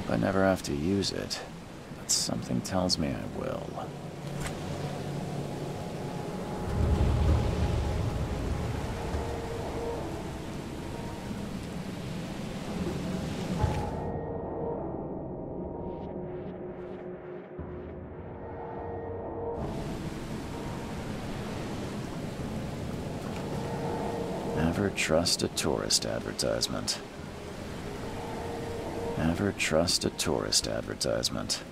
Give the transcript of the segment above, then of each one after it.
Hope I never have to use it, but something tells me I will. Never trust a tourist advertisement. Never trust a tourist advertisement.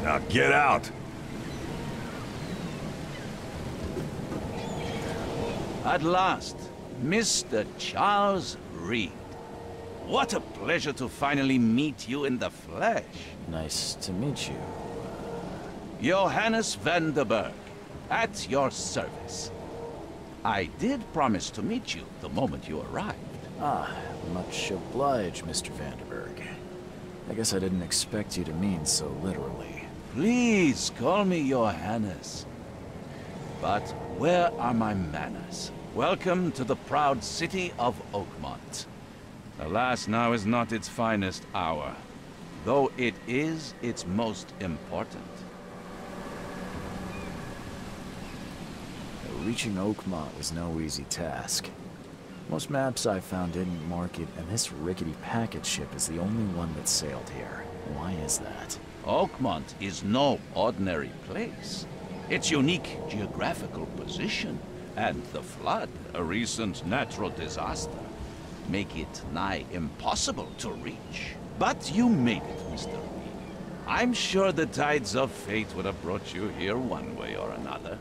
Now get out! At last, Mr. Charles Reed. What a pleasure to finally meet you in the flesh. Nice to meet you. Johannes van der Berg, at your service. I did promise to meet you the moment you arrived. Ah, much obliged, Mr. Vanderberg. I guess I didn't expect you to mean so literally. Please call me Johannes. But where are my manners? Welcome to the proud city of Oakmont. Alas, now is not its finest hour, though it is its most important. Reaching Oakmont was no easy task. Most maps I found didn't mark it, and this rickety packet ship is the only one that sailed here. Why is that? Oakmont is no ordinary place. Its unique geographical position and the flood, a recent natural disaster, make it nigh impossible to reach. But you made it, Mr. Reed. I'm sure the tides of fate would have brought you here one way or another.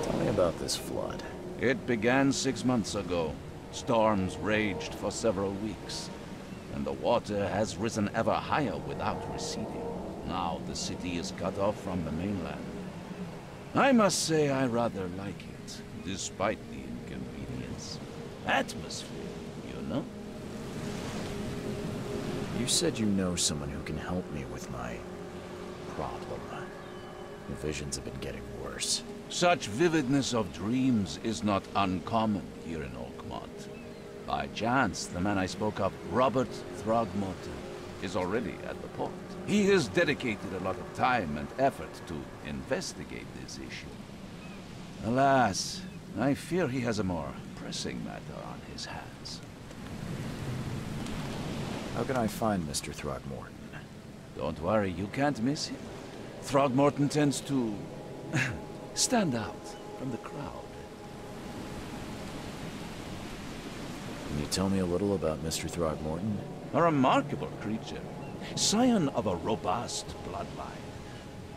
Tell me about this flood. It began 6 months ago. Storms raged for several weeks, and the water has risen ever higher without receding. Now the city is cut off from the mainland. I must say I rather like it, despite the inconvenience. Atmosphere, you know? You said you know someone who can help me with my problem. The visions have been getting worse. Such vividness of dreams is not uncommon here in Oakmont. By chance, the man I spoke of, Robert Frogwares, is already at the port. He has dedicated a lot of time and effort to investigate this issue. Alas, I fear he has a more pressing matter on his hands. How can I find Mr. Throgmorton? Don't worry, you can't miss him. Throgmorton tends to stand out from the crowd. Can you tell me a little about Mr. Throgmorton? A remarkable creature. Scion of a robust bloodline.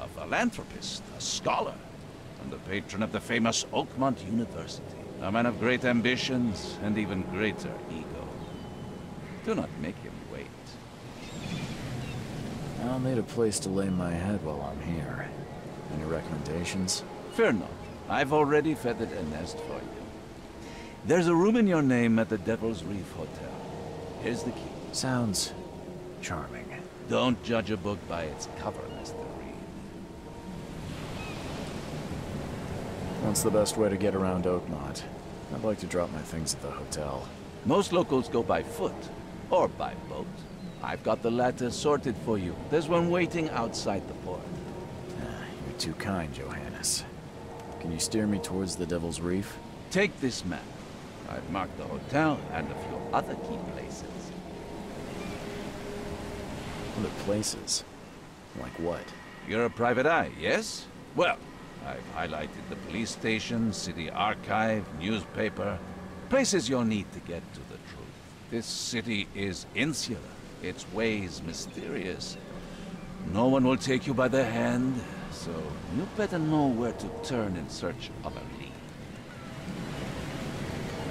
A philanthropist, a scholar, and the patron of the famous Oakmont University. A man of great ambitions and even greater ego. Do not make him wait. I'll need a place to lay my head while I'm here. Any recommendations? Fear not. I've already feathered a nest for you. There's a room in your name at the Devil's Reef Hotel. Here's the key. Sounds charming. Don't judge a book by its cover, Mr. Reed. What's the best way to get around Oakmont? I'd like to drop my things at the hotel. Most locals go by foot, or by boat. I've got the latter sorted for you. There's one waiting outside the port. You're too kind, Johannes. Can you steer me towards the Devil's Reef? Take this map. I've marked the hotel and a few other key places. Other places? Like what? You're a private eye, yes? Well, I've highlighted the police station, city archive, newspaper. Places you'll need to get to the truth. This city is insular, its ways mysterious. No one will take you by the hand, so you better know where to turn in search of a lead.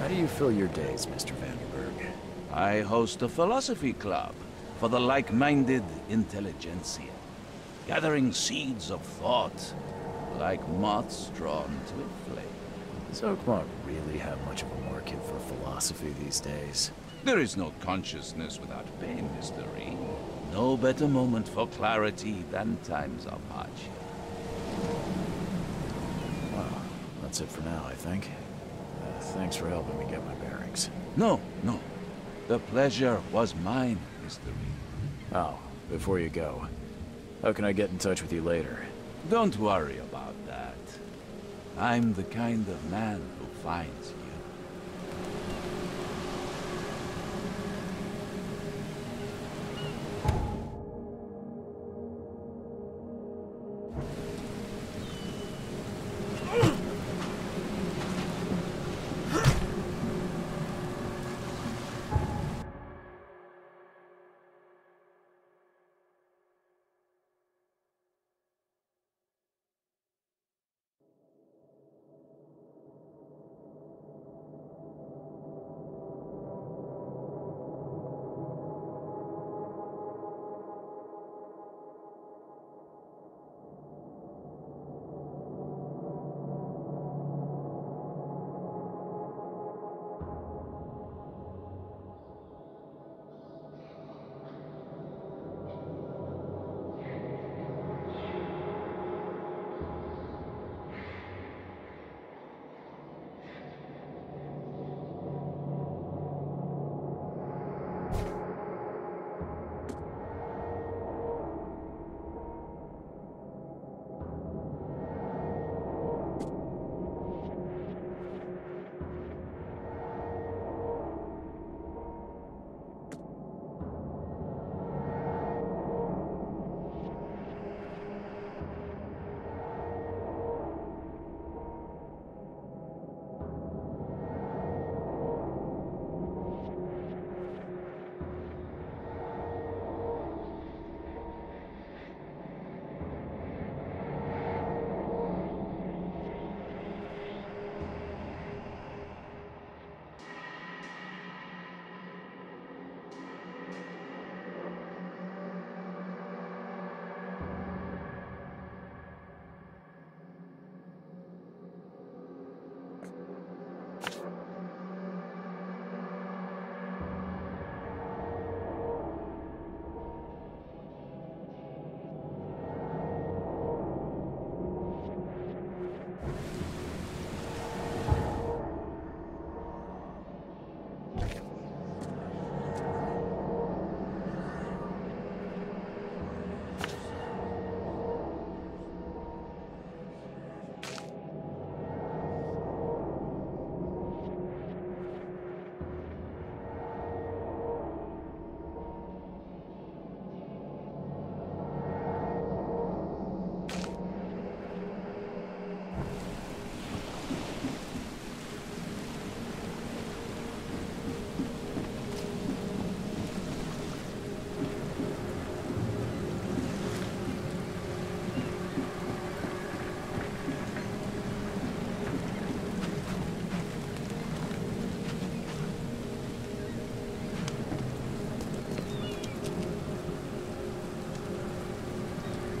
How do you fill your days, Mr. Vanderberg? I host a philosophy club for the like-minded intelligentsia, gathering seeds of thought like moths drawn to a flame. Does Oakmont really have much of a market for philosophy these days? There is no consciousness without pain, Mr. Reed. No better moment for clarity than times of hardship. Well, that's it for now, I think. Thanks for helping me get my bearings. No. The pleasure was mine, Mr. Reed. Oh, before you go, how can I get in touch with you later? Don't worry about that. I'm the kind of man who finds you.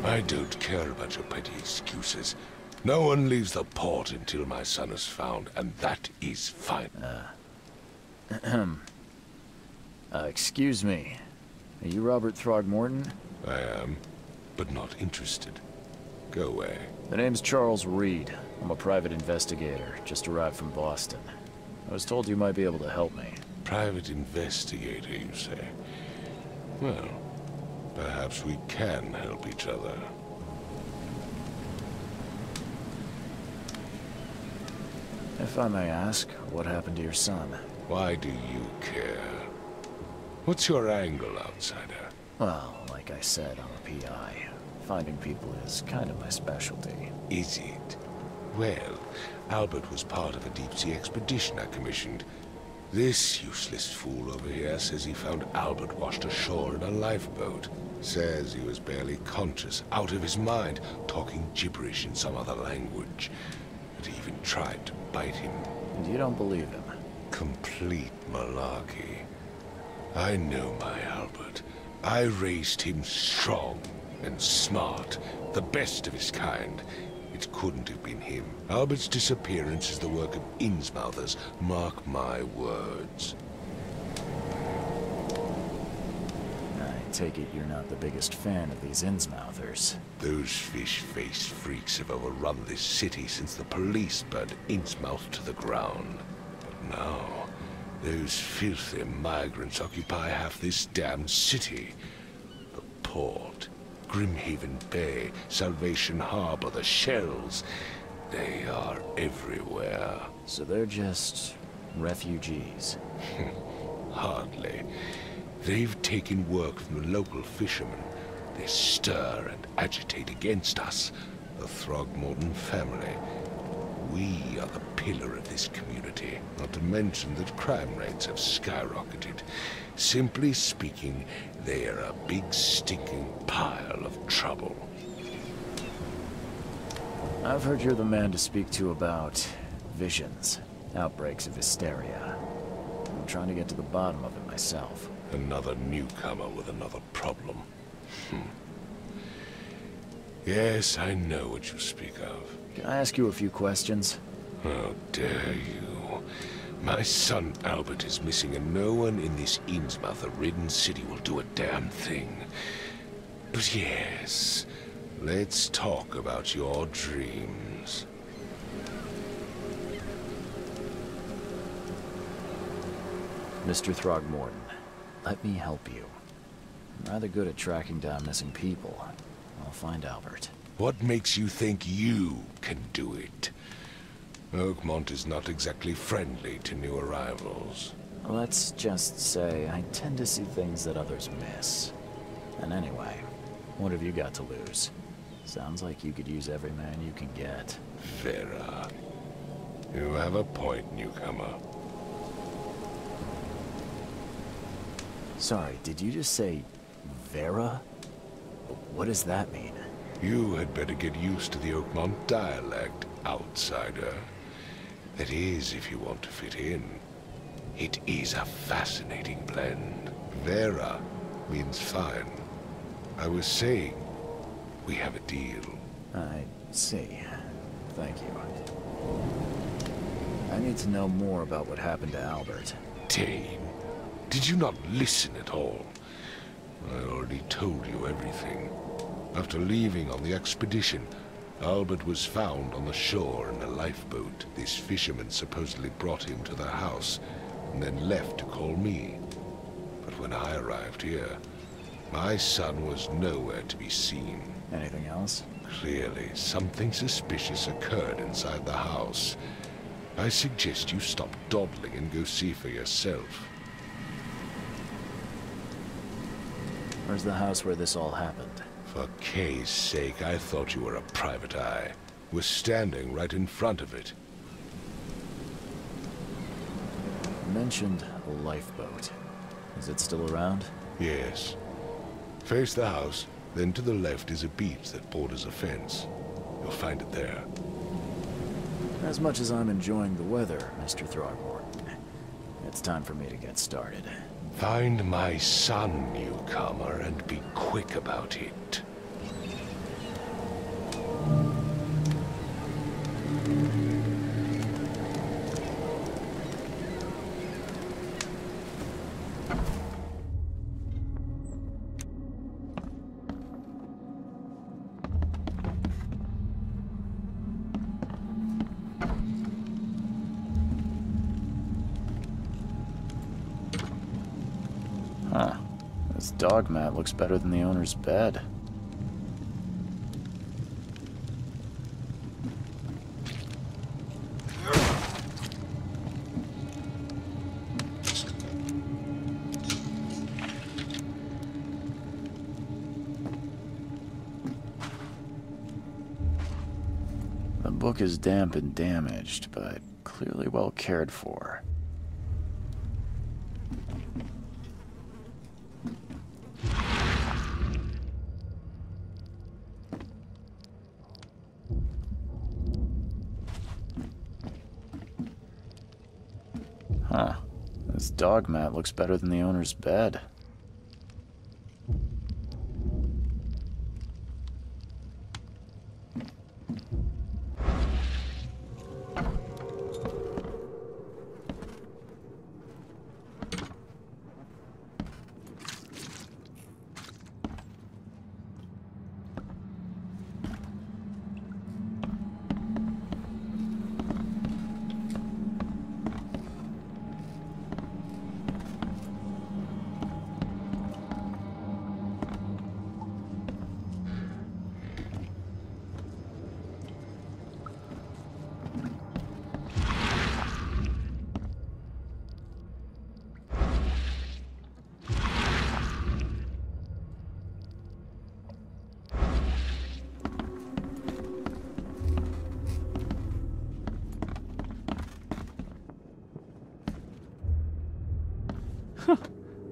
I don't care about your petty excuses. No one leaves the port until my son is found, and that is fine. Excuse me. Are you Robert Throgmorton? I am, but not interested. Go away. The name's Charles Reed. I'm a private investigator, just arrived from Boston. I was told you might be able to help me. Private investigator, you say? Well, perhaps we can help each other. If I may ask, what happened to your son? Why do you care? What's your angle, outsider? Well, like I said, I'm a PI. Finding people is kind of my specialty. Is it? Well, Albert was part of a deep-sea expedition I commissioned. This useless fool over here says he found Albert washed ashore in a lifeboat. Says he was barely conscious, out of his mind, talking gibberish in some other language. That he even tried to bite him. And you don't believe him? Complete malarkey. I know my Albert. I raised him strong and smart, the best of his kind. It couldn't have been him. Albert's disappearance is the work of Innsmouthers, mark my words. I take it you're not the biggest fan of these Innsmouthers. Those fish-faced freaks have overrun this city since the police burned Innsmouth to the ground. But now, those filthy migrants occupy half this damned city. The port, Grimhaven Bay, Salvation Harbor, the shells. They are everywhere. So they're just refugees? Hardly. They've taken work from the local fishermen. They stir and agitate against us, the Throgmorton family. We are the pillar of this community, not to mention that crime rates have skyrocketed. Simply speaking, they are a big stinking pile of trouble. I've heard you're the man to speak to about visions, outbreaks of hysteria. I'm trying to get to the bottom of it myself. Another newcomer with another problem. Yes, I know what you speak of. Can I ask you a few questions? How dare you? My son Albert is missing, and no one in this Innsmouth-ridden city will do a damn thing. But yes, let's talk about your dreams. Mr. Throgmorton, let me help you. I'm rather good at tracking down missing people. I'll find Albert. What makes you think you can do it? Oakmont is not exactly friendly to new arrivals. Let's just say I tend to see things that others miss. And anyway, what have you got to lose? Sounds like you could use every man you can get. Vera. You have a point, newcomer. Sorry, did you just say Vera? What does that mean? You had better get used to the Oakmont dialect, outsider. That is, if you want to fit in. It is a fascinating blend. Vera means fine. I was saying, we have a deal. I see. Thank you. I need to know more about what happened to Albert. Dane, did you not listen at all? I already told you everything. After leaving on the expedition, Albert was found on the shore in a lifeboat. This fisherman supposedly brought him to their house, and then left to call me. But when I arrived here, my son was nowhere to be seen. Anything else? Clearly, something suspicious occurred inside the house. I suggest you stop dawdling and go see for yourself. Where's the house where this all happened? For Kay's sake, I thought you were a private eye. We're standing right in front of it. You mentioned a lifeboat. Is it still around? Yes. Face the house, then to the left is a beach that borders a fence. You'll find it there. As much as I'm enjoying the weather, Mr. Throgmorton, it's time for me to get started. Find my son, newcomer, and be quick about it. This dog mat looks better than the owner's bed. The book is damp and damaged, but clearly well cared for. Huh. This dog mat looks better than the owner's bed.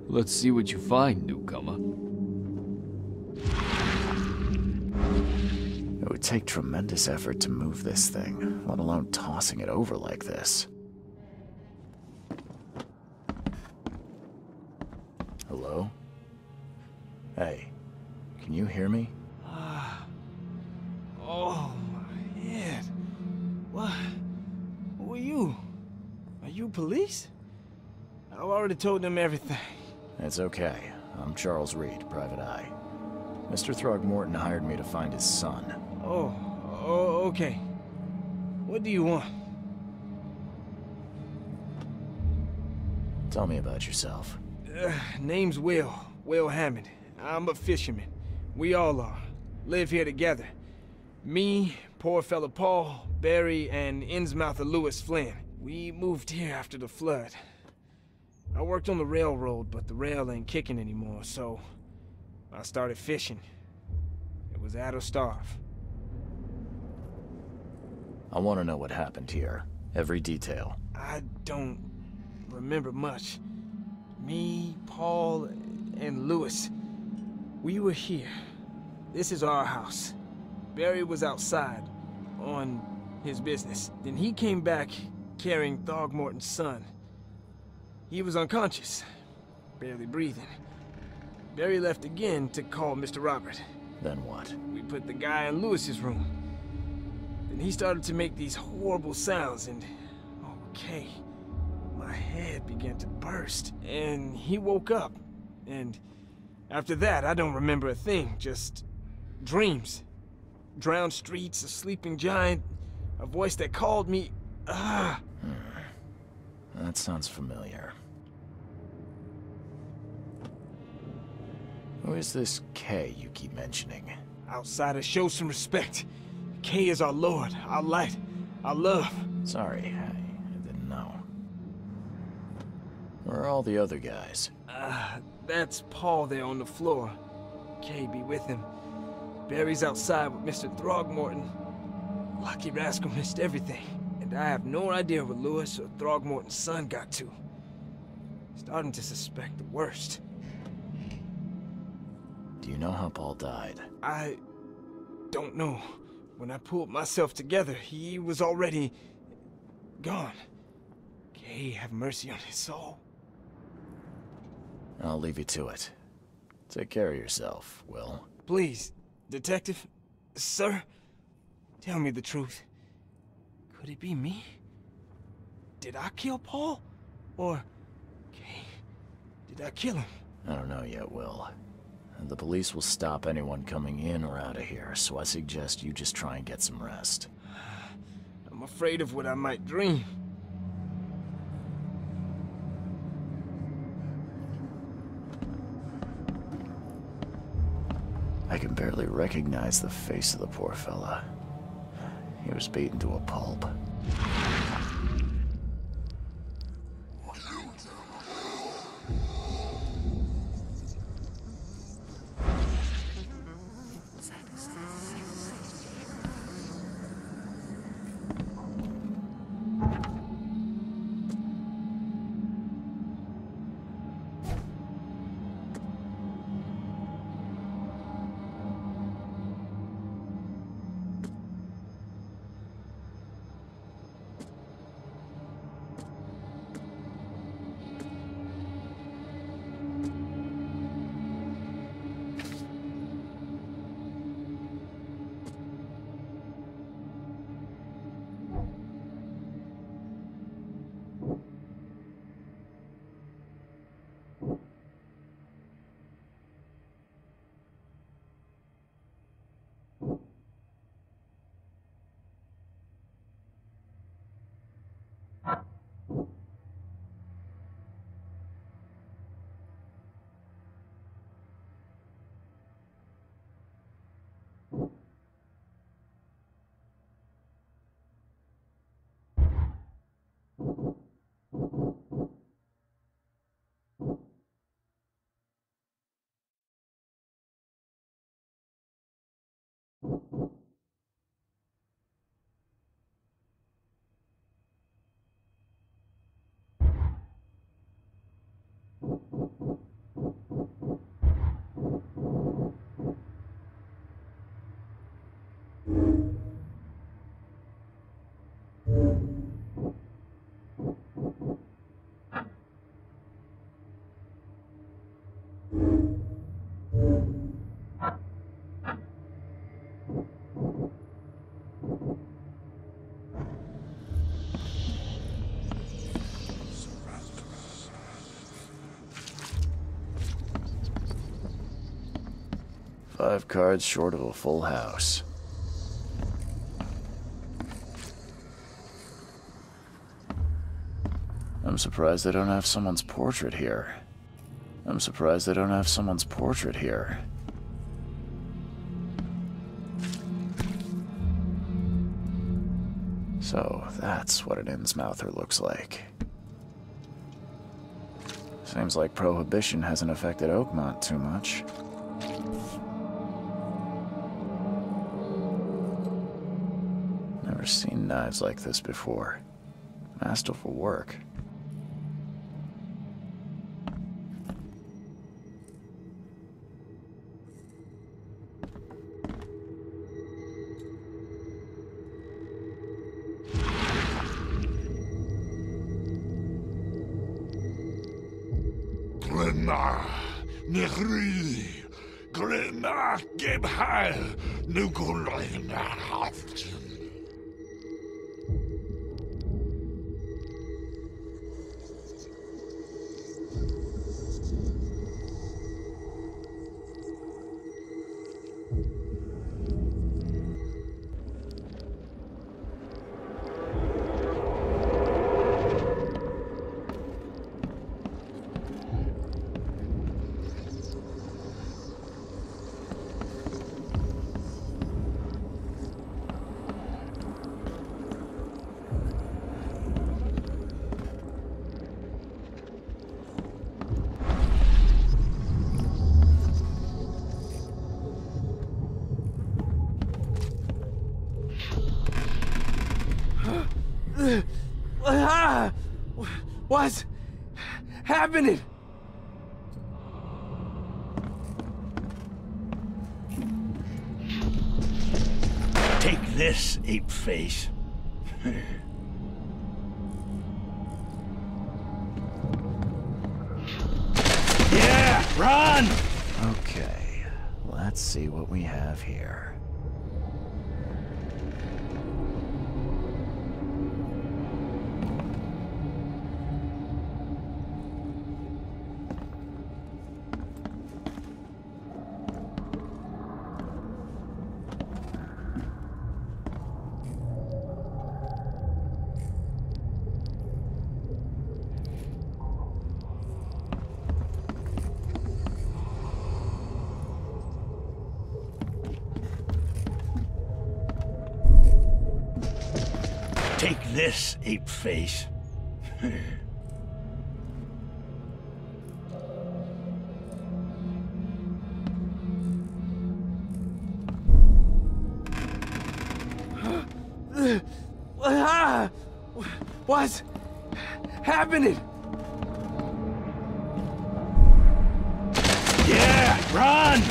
Let's see what you find, newcomer. It would take tremendous effort to move this thing, let alone tossing it over like this. Hello? Hey, can you hear me? Oh, my head. What? Who are you? Are you police? I've already told them everything. It's okay. I'm Charles Reed, Private Eye. Mr. Throgmorton hired me to find his son. Oh, okay. What do you want? Tell me about yourself. Name's Will Hammond. I'm a fisherman. We all are. Live here together. Me, poor fella Paul, Barry, and Innsmouther Lewis Flynn. We moved here after the flood. I worked on the railroad, but the rail ain't kicking anymore, so I started fishing. It was add or starve. I want to know what happened here. Every detail. I don't remember much. Me, Paul, and Lewis, we were here. This is our house. Barry was outside on his business. Then he came back carrying Throgmorton's son. He was unconscious, barely breathing. Barry left again to call Mr. Robert. Then what? We put the guy in Lewis's room. Then he started to make these horrible sounds and... okay. My head began to burst, and he woke up. And after that, I don't remember a thing, just dreams. Drowned streets, a sleeping giant, a voice that called me... That sounds familiar. Who is this K you keep mentioning? Outsiders, show some respect. K is our lord, our light, our love. Sorry, I didn't know. Where are all the other guys? That's Paul there on the floor. K be with him. Barry's outside with Mr. Throgmorton. Lucky rascal missed everything. And I have no idea where Lewis or Throgmorton's son got to. Starting to suspect the worst. Do you know how Paul died? I don't know. When I pulled myself together, he was already gone. Kay, have mercy on his soul. I'll leave you to it. Take care of yourself, Will. Please, Detective, sir, tell me the truth. Could it be me? Did I kill Paul? Or, Kay, did I kill him? I don't know yet, Will. The police will stop anyone coming in or out of here, so I suggest you just try and get some rest. I'm afraid of what I might dream. barely recognize the face of the poor fella. He was beaten to a pulp. Five cards short of a full house. I'm surprised they don't have someone's portrait here. I'm surprised they don't have someone's portrait here. So, that's what an Innsmouther looks like. Seems like Prohibition hasn't affected Oakmont too much. Never seen knives like this before. Masterful work. What's happening? Take this, ape face. Yeah, run! Okay, let's see what we have here. this, ape face. What's happening? Yeah, run!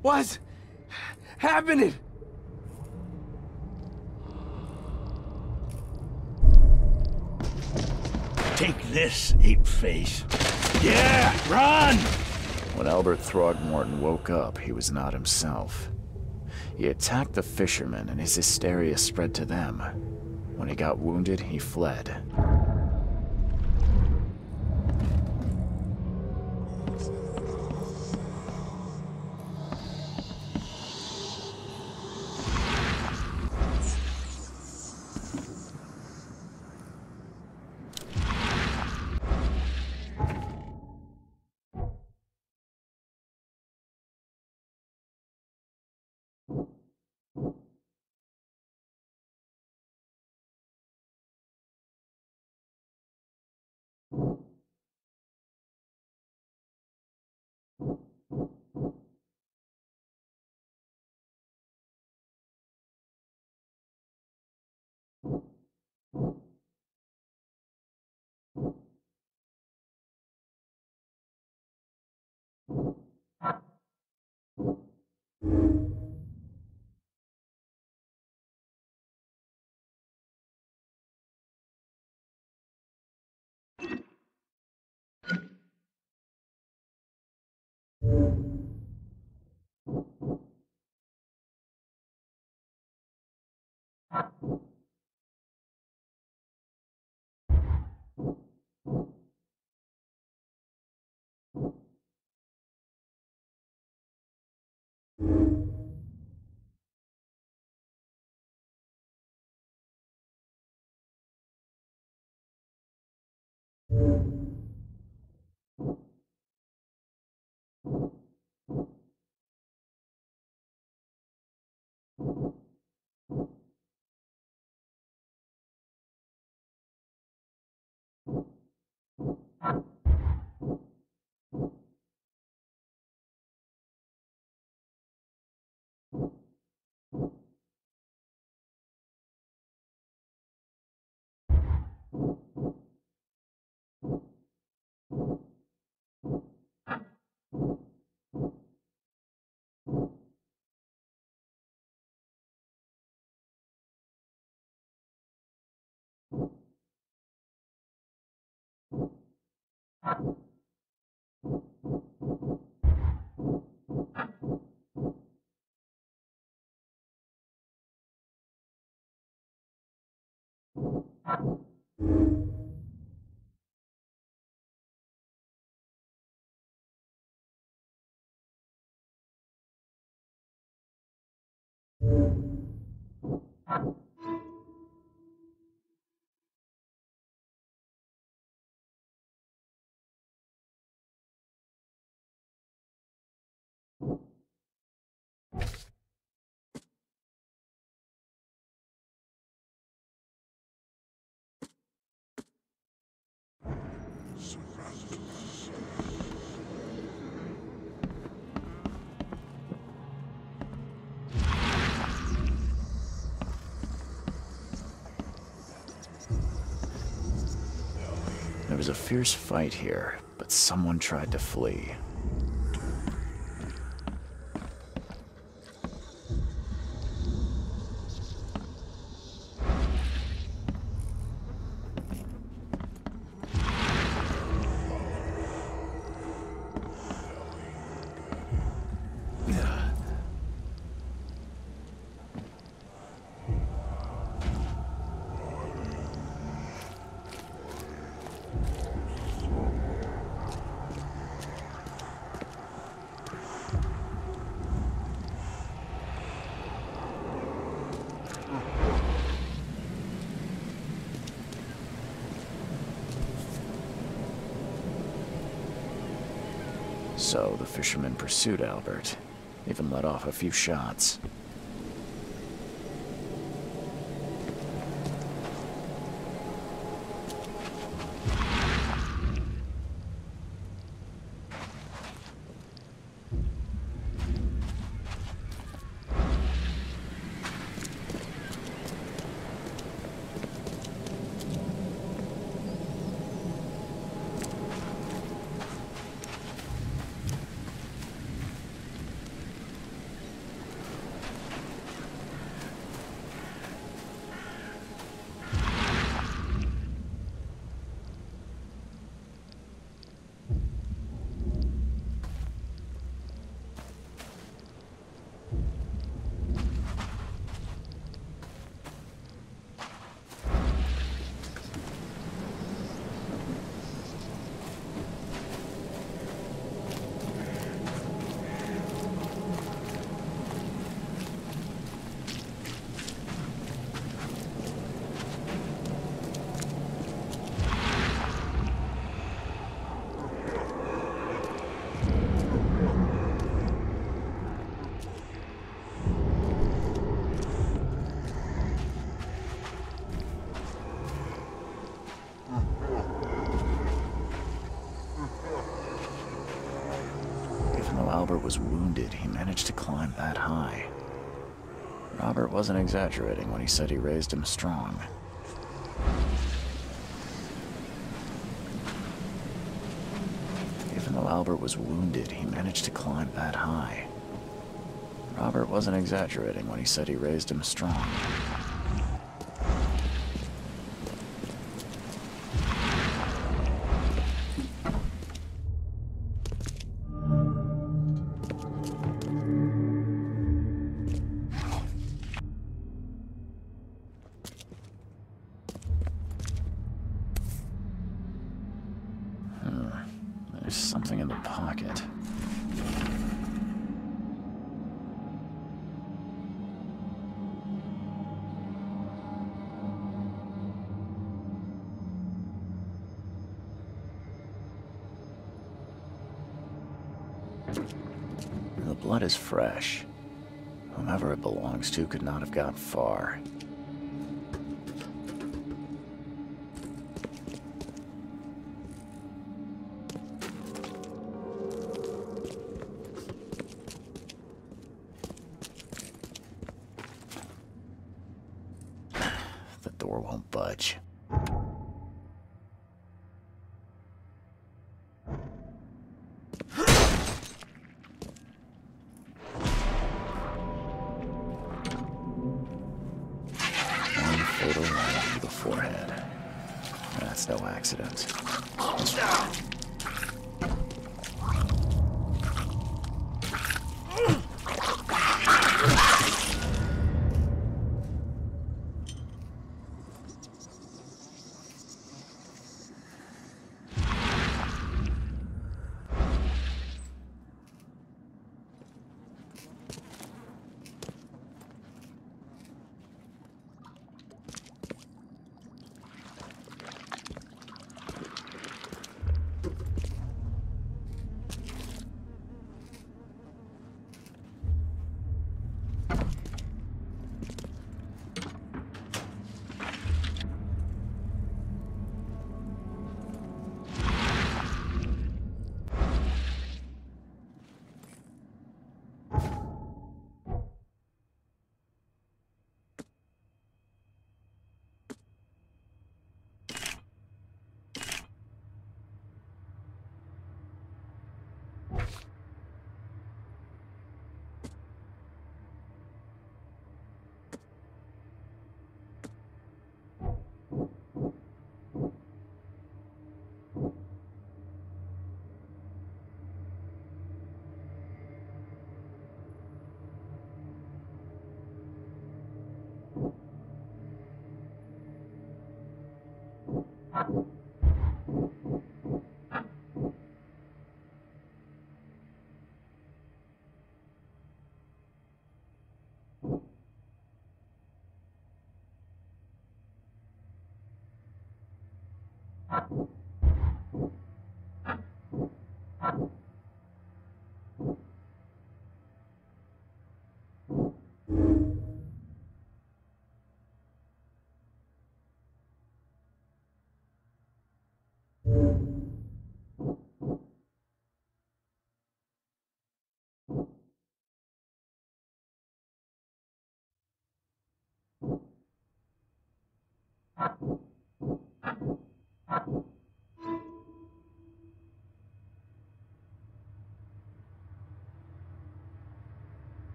What's happening? Take this, ape face. Yeah, run! When Albert Throgmorton woke up, he was not himself. He attacked the fishermen, and his hysteria spread to them. When he got wounded, he fled. There was a fierce fight here, but someone tried to flee. So the fisherman pursued Albert, even let off a few shots. Albert was wounded, he managed to climb that high. Robert wasn't exaggerating when he said he raised him strong. Even though Albert was wounded, he managed to climb that high. Robert wasn't exaggerating when he said he raised him strong. There's something in the pocket. The blood is fresh. Whomever it belongs to could not have got far. The door won't budge. One fatal wound to the forehead. That's no accident.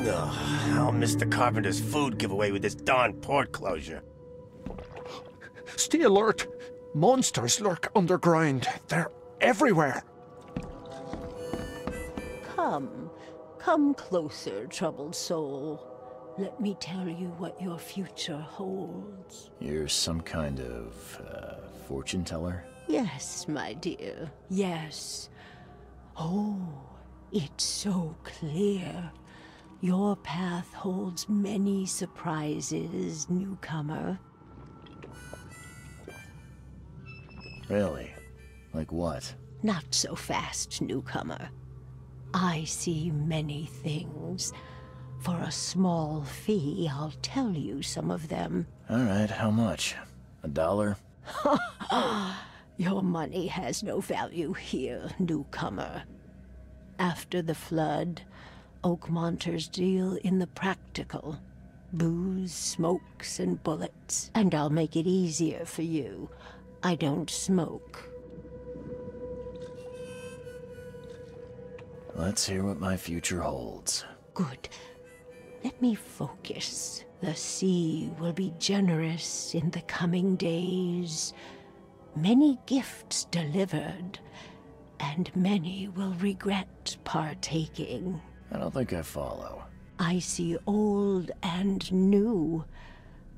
Ugh, I'll miss the carpenter's food giveaway with this darn port closure. Stay alert! Monsters lurk underground. They're everywhere. Come closer, troubled soul. Let me tell you what your future holds. You're some kind of, fortune teller? Yes, my dear, yes. Oh, it's so clear. Your path holds many surprises, newcomer. Really? Like what? Not so fast, newcomer. I see many things. For a small fee, I'll tell you some of them. All right, how much? $1? Your money has no value here, newcomer. After the flood, Oakmonters deal in the practical. Booze, smokes, and bullets. And I'll make it easier for you. I don't smoke. Let's hear what my future holds. Good. Let me focus. The sea will be generous in the coming days. Many gifts delivered, and many will regret partaking. I don't think I follow. I see old and new.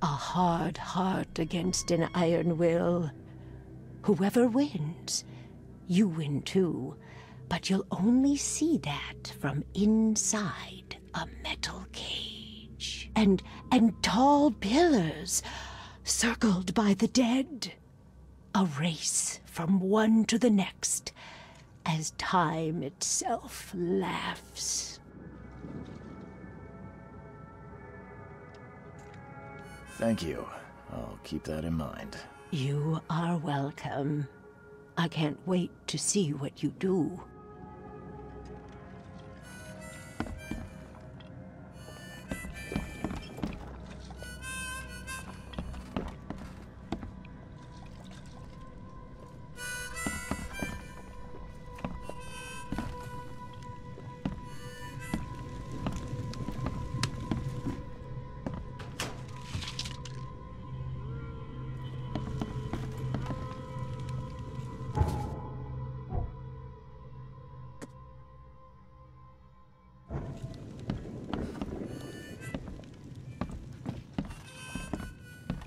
A hard heart against an iron will. Whoever wins, you win too. But you'll only see that from inside a metal cage. And tall pillars, circled by the dead. A race from one to the next, as time itself laughs. Thank you. I'll keep that in mind. You are welcome. I can't wait to see what you do.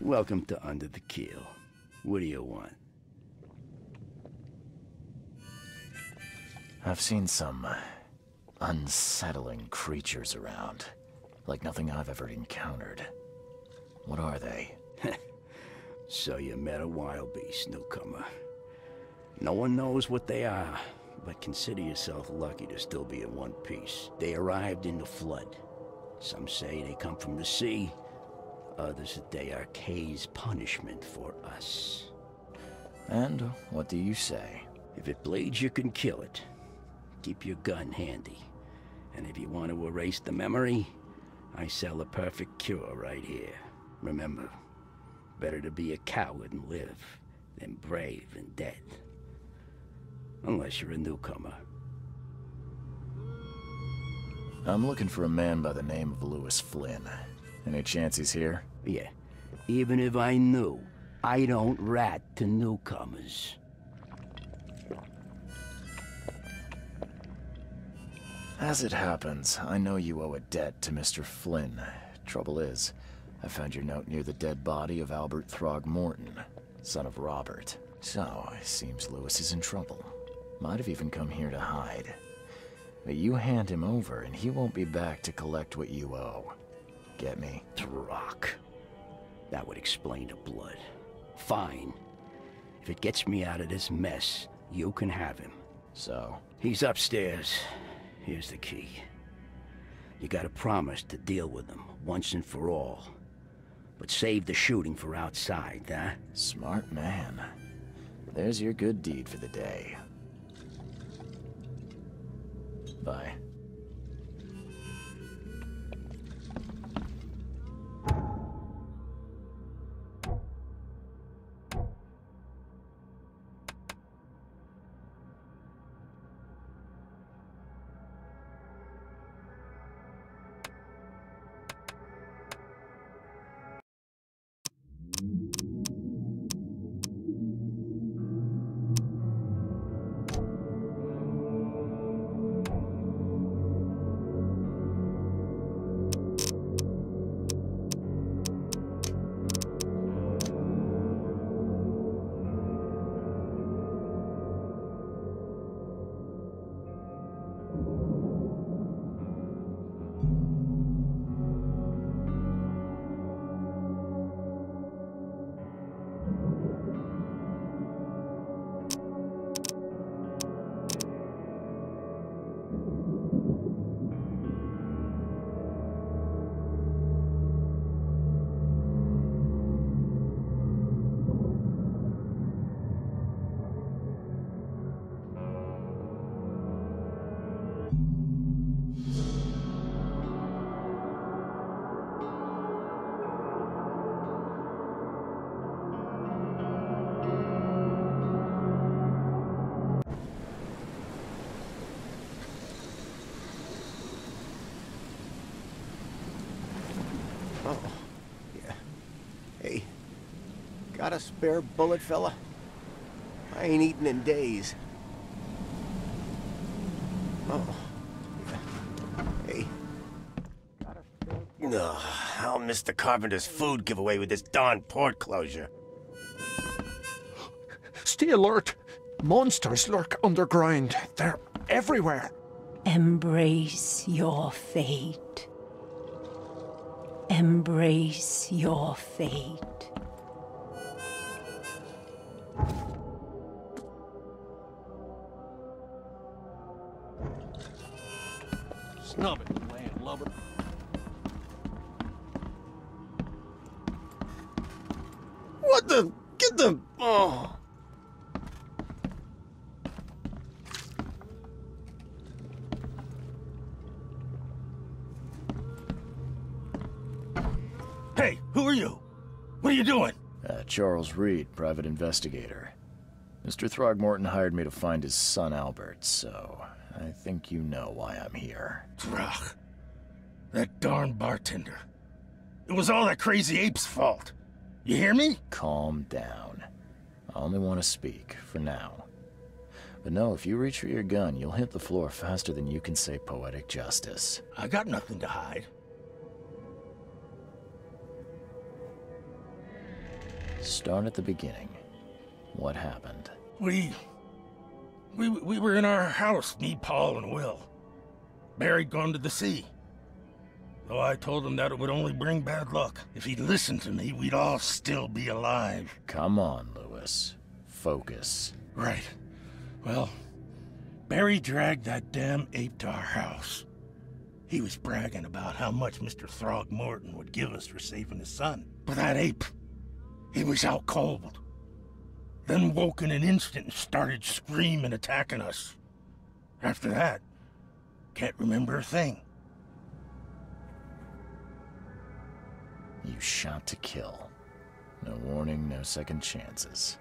Welcome to Under the Keel. What do you want? I've seen some unsettling creatures around. Like nothing I've ever encountered. What are they? So you met a wild beast, newcomer. No one knows what they are, but consider yourself lucky to still be in one piece. They arrived in the flood. Some say they come from the sea. Others that they are Kay's punishment for us. And what do you say? If it bleeds, you can kill it. Keep your gun handy. And if you want to erase the memory, I sell a perfect cure right here. Remember, better to be a coward and live than brave and dead. Unless you're a newcomer. I'm looking for a man by the name of Lewis Flynn. Any chance he's here? Yeah. Even if I knew, I don't rat to newcomers. As it happens, I know you owe a debt to Mr. Flynn. Trouble is, I found your note near the dead body of Albert Throgmorton, son of Robert. So, it seems Lewis is in trouble. Might have even come here to hide. But you hand him over and he won't be back to collect what you owe. Get me? Throck. That would explain the blood. Fine. If it gets me out of this mess, you can have him. So? He's upstairs. Here's the key. You gotta promise to deal with him, once and for all. But save the shooting for outside, huh? Smart man. There's your good deed for the day. Bye. Got a spare bullet, fella? I ain't eaten in days. Oh. Hey. Ugh, I'll miss the carpenter's food giveaway with this darn port closure. Stay alert. Monsters lurk underground. They're everywhere. Embrace your fate. Embrace your fate. Snub it, landlubber. What the? Get the... Oh. Hey, who are you? What are you doing? Charles Reed, private investigator. Mr. Throgmorton hired me to find his son Albert, so I think you know why I'm here. Throg. That darn bartender. It was all that crazy ape's fault. You hear me? Calm down. I only want to speak, for now. But no, if you reach for your gun, you'll hit the floor faster than you can say poetic justice. I got nothing to hide. Start at the beginning. What happened? We were in our house, me, Paul, and Will. Barry'd gone to the sea. Though I told him that it would only bring bad luck. If he'd listened to me, we'd all still be alive. Come on, Lewis. Focus. Right. Well, Barry dragged that damn ape to our house. He was bragging about how much Mr. Throgmorton would give us for saving his son. But that ape, he was out cold. Then woke in an instant and started screaming, attacking us. After that, can't remember a thing. You shot to kill. No warning, no second chances.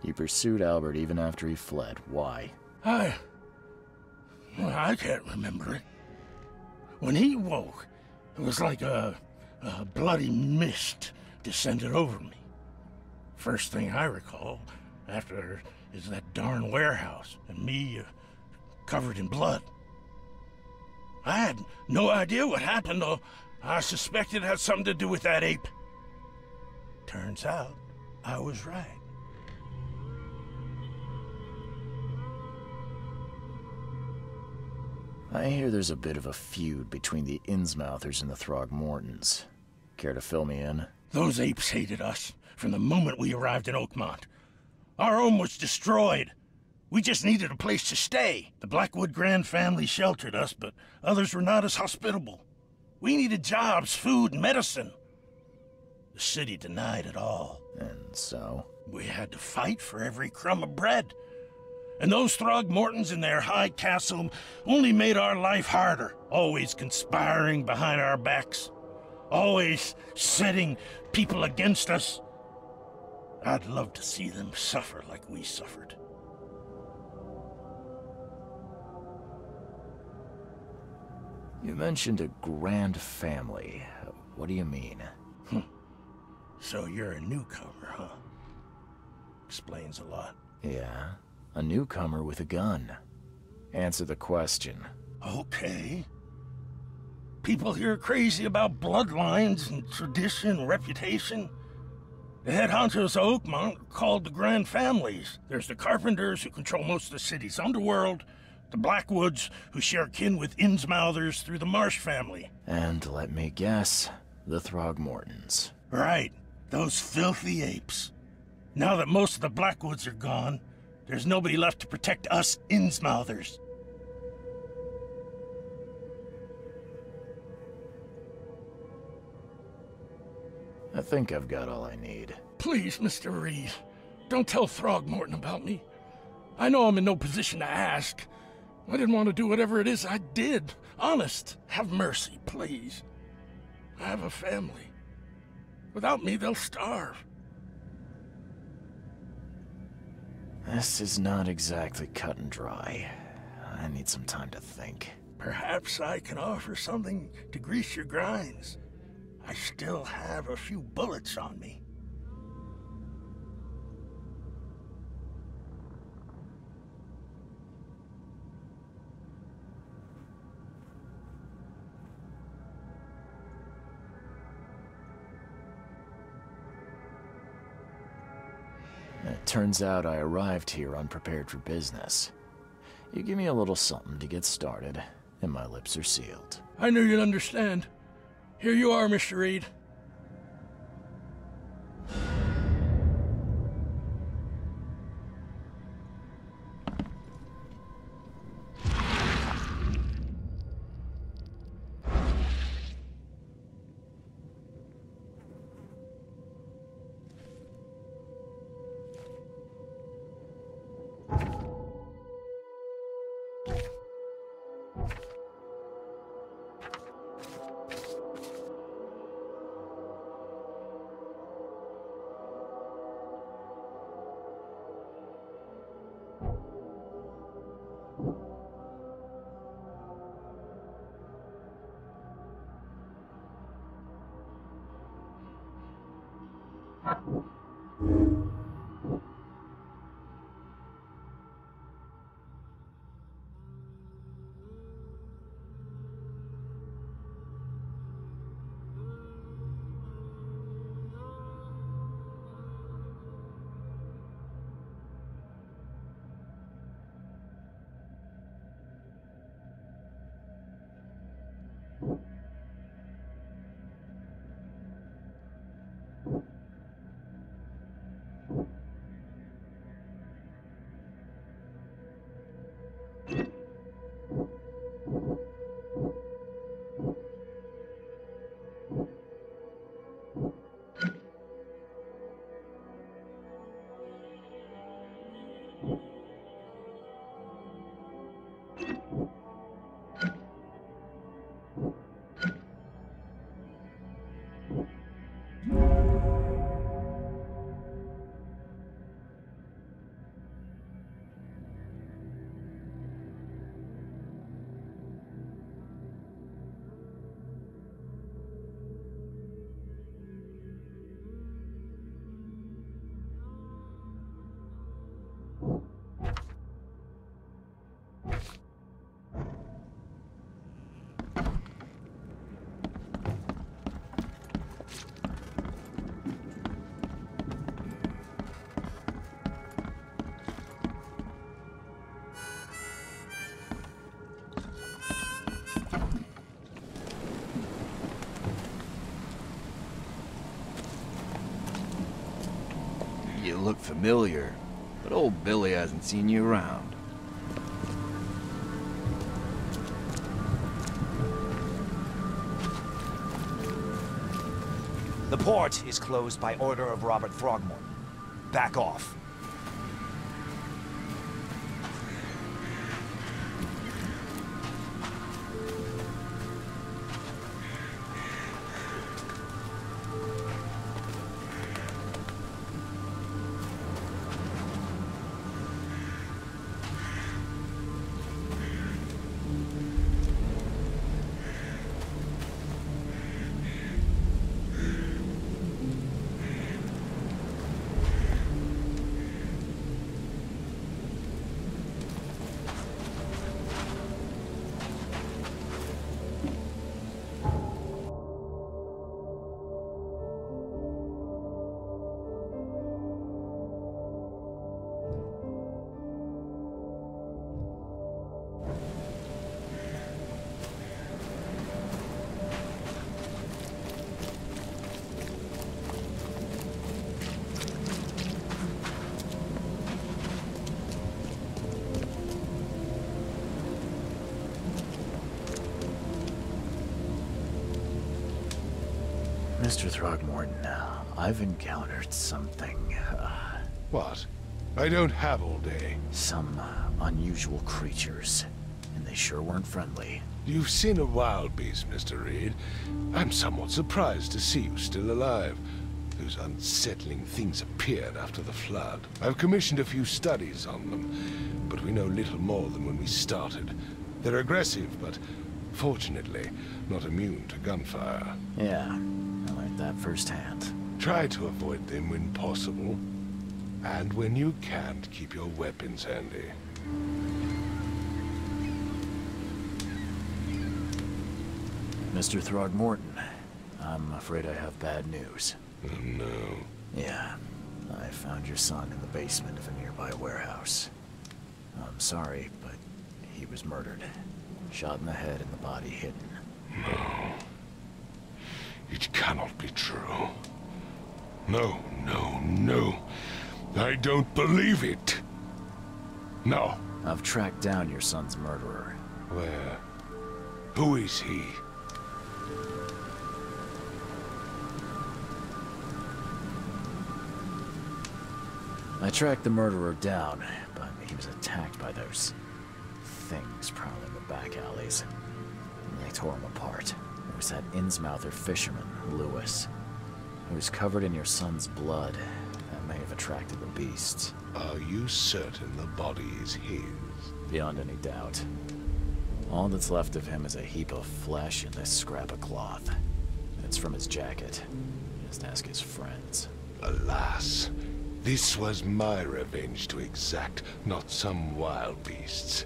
You pursued Albert even after he fled. Why? I can't remember it. When he woke, it was like a bloody mist descended over me. First thing I recall after is that darn warehouse and me covered in blood. I had no idea what happened, though. I suspected it had something to do with that ape. Turns out, I was right. I hear there's a bit of a feud between the Innsmouthers and the Throgmortons. Care to fill me in? Those apes hated us from the moment we arrived in Oakmont. Our home was destroyed. We just needed a place to stay. The Blackwood Grand family sheltered us, but others were not as hospitable. We needed jobs, food, and medicine. The city denied it all. And so? We had to fight for every crumb of bread. And those Throgmortons in their high castle only made our life harder, always conspiring behind our backs, always setting people against us. I'd love to see them suffer like we suffered. You mentioned a grand family. What do you mean? So you're a newcomer, huh? Explains a lot. Yeah, a newcomer with a gun. Answer the question. Okay. People here are crazy about bloodlines and tradition and reputation. The head honchos of Oakmont are called the Grand Families. There's the Carpenters, who control most of the city's underworld, the Blackwoods, who share kin with Innsmouthers through the Marsh family. And let me guess, the Throgmortons. Right, those filthy apes. Now that most of the Blackwoods are gone, there's nobody left to protect us Innsmouthers. I think I've got all I need. Please, Mr. Reed, don't tell Throgmorton about me. I know I'm in no position to ask. I didn't want to do whatever it is I did. Honest, have mercy, please. I have a family. Without me, they'll starve. This is not exactly cut and dry. I need some time to think. Perhaps I can offer something to grease your grinds. I still have a few bullets on me. Turns out I arrived here unprepared for business. You give me a little something to get started, and my lips are sealed. I knew you'd understand. Here you are, Mr. Reed. You look familiar, but old Billy hasn't seen you around. The port is closed by order of Robert Throgmorton. Back off. Mr. Throgmorton, I've encountered something, What? I don't have all day. some unusual creatures, and they sure weren't friendly. You've seen a wild beast, Mr. Reed. I'm somewhat surprised to see you still alive. Those unsettling things appeared after the flood. I've commissioned a few studies on them, but we know little more than when we started. They're aggressive, but fortunately, not immune to gunfire. Yeah, I learned that firsthand. Try to avoid them when possible. And when you can't, keep your weapons handy. Mr. Throgmorton, I'm afraid I have bad news. Oh, no. Yeah, I found your son in the basement of a nearby warehouse. I'm sorry, but he was murdered. Shot in the head and the body hidden. No. It cannot be true. No, no, no. I don't believe it. No. I've tracked down your son's murderer. Where? Who is he? I tracked the murderer down, but he was attacked by those things prowling the back alleys. They tore him apart. There was that Innsmouther fisherman, Lewis, who was covered in your son's blood. That may have attracted the beasts. Are you certain the body is his? Beyond any doubt. All that's left of him is a heap of flesh and this scrap of cloth. It's from his jacket. Just ask his friends. Alas, this was my revenge to exact, not some wild beast's.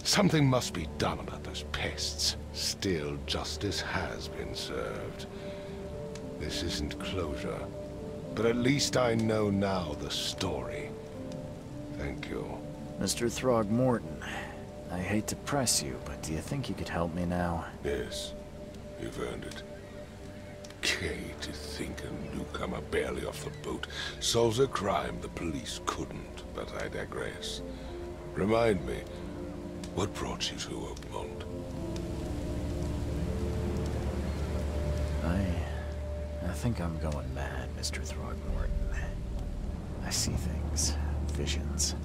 Something must be done about those pests. Still, justice has been served. This isn't closure, but at least I know now the story. Thank you. Mr. Throgmorton, I hate to press you, but do you think you could help me now? Yes, you've earned it. Okay, to think a newcomer barely off the boat solves a crime the police couldn't, but I digress. Remind me, what brought you to Oakmont? I think I'm going mad, Mr. Throgmorton. I see things, visions,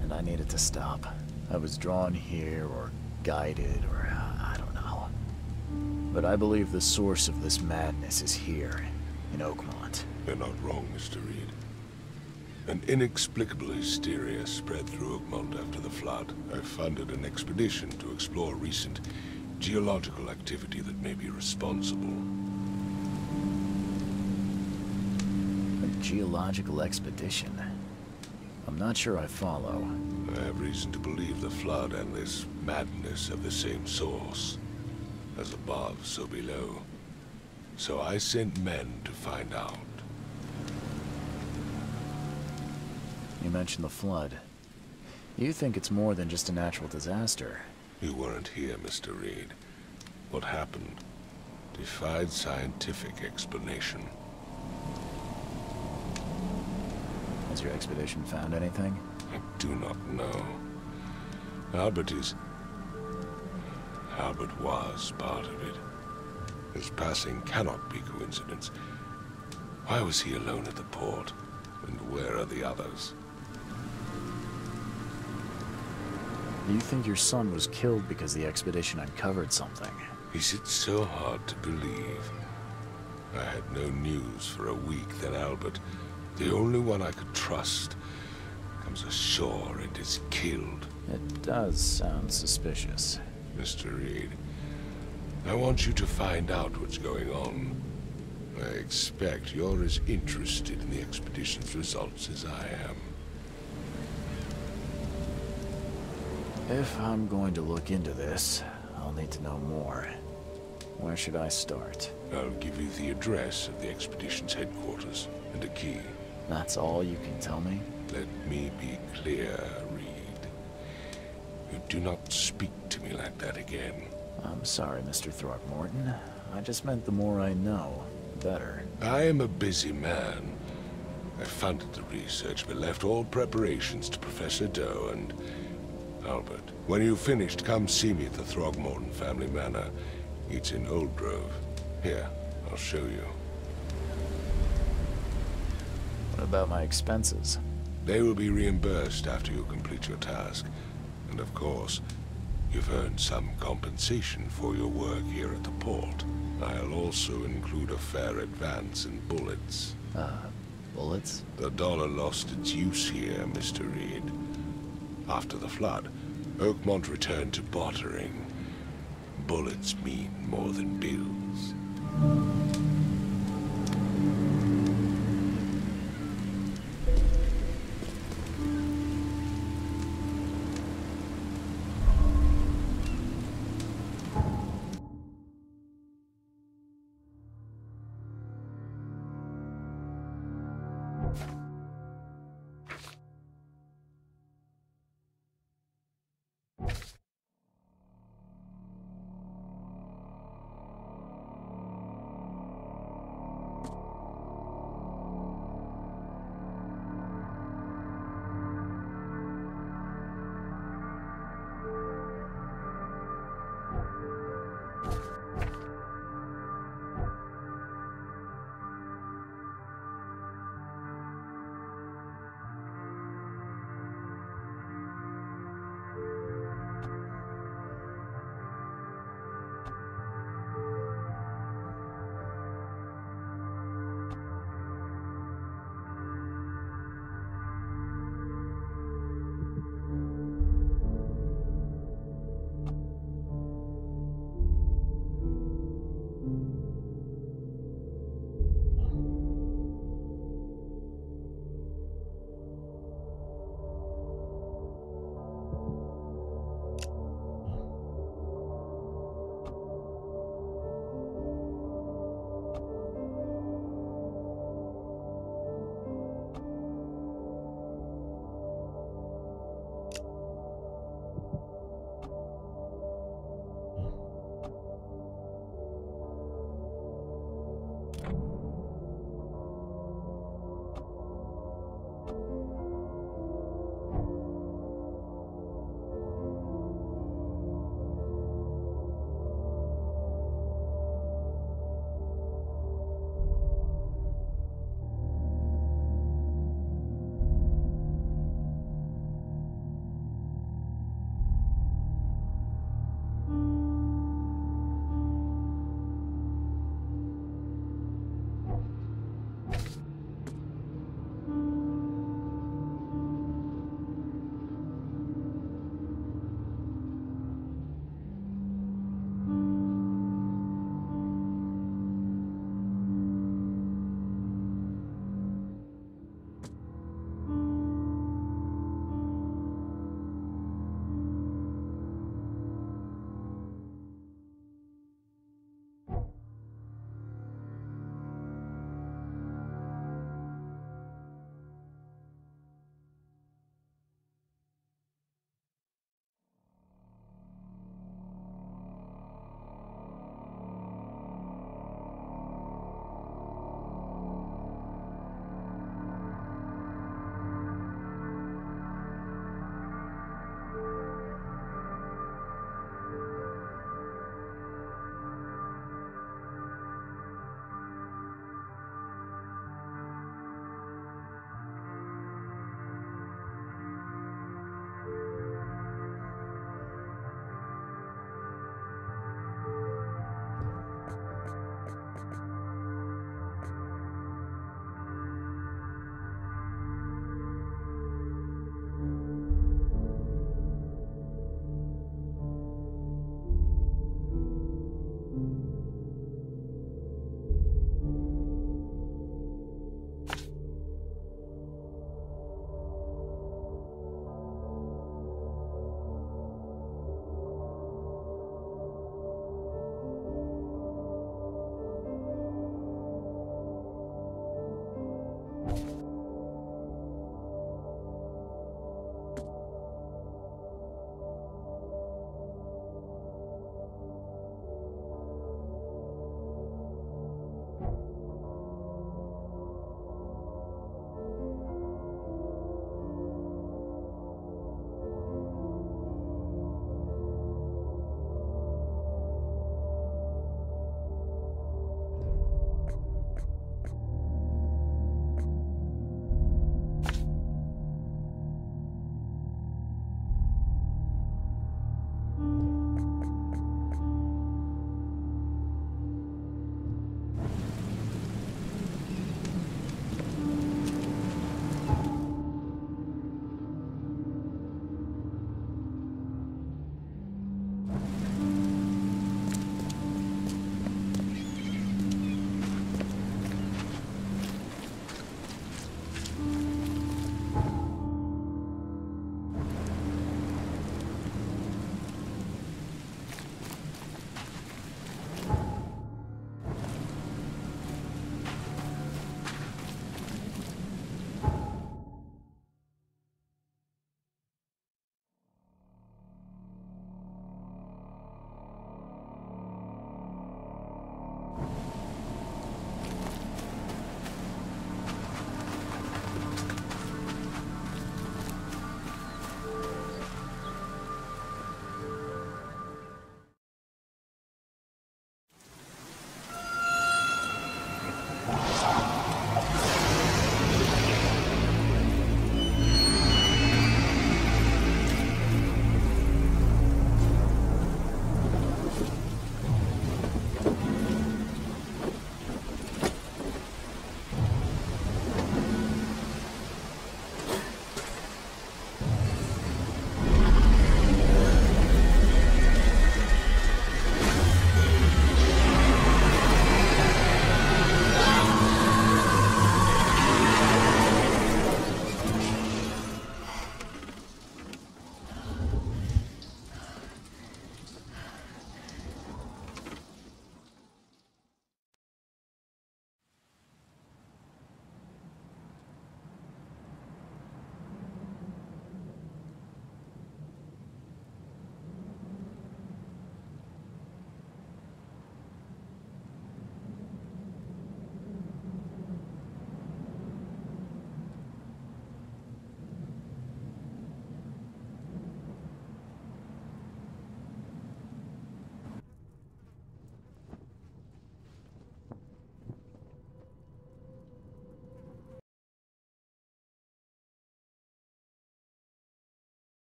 and I needed to stop. I was drawn here, or guided, or I don't know. But I believe the source of this madness is here, in Oakmont. You're not wrong, Mr. Reed. An inexplicable hysteria spread through Oakmont after the flood. I funded an expedition to explore recent geological activity that may be responsible. A geological expedition? I'm not sure I follow. I have reason to believe the flood and this madness have the same source. As above, so below. So I sent men to find out. You mentioned the flood. You think it's more than just a natural disaster. You weren't here, Mr. Reed. What happened defied scientific explanation. Has your expedition found anything? I do not know. Albert was part of it. His passing cannot be coincidence. Why was he alone at the port? And where are the others? You think your son was killed because the expedition uncovered something? Is it so hard to believe? I had no news for a week, then Albert, the only one I could trust, comes ashore and is killed. It does sound suspicious. Mr. Reed, I want you to find out what's going on. I expect you're as interested in the expedition's results as I am. If I'm going to look into this, I'll need to know more. Where should I start? I'll give you the address of the expedition's headquarters and a key. That's all you can tell me? Let me be clear, Reed. You do not speak to me like that again. I'm sorry, Mr. Throgmorton. I just meant the more I know, the better. I am a busy man. I funded the research, but left all preparations to Professor Doe and Albert. When you've finished, come see me at the Throgmorton family manor. It's in Old Grove. Here, I'll show you. What about my expenses? They will be reimbursed after you complete your task. And of course, you've earned some compensation for your work here at the port. I'll also include a fair advance in bullets. Bullets? The dollar lost its use here, Mr. Reed. After the flood, Oakmont returned to bartering. Bullets mean more than bills.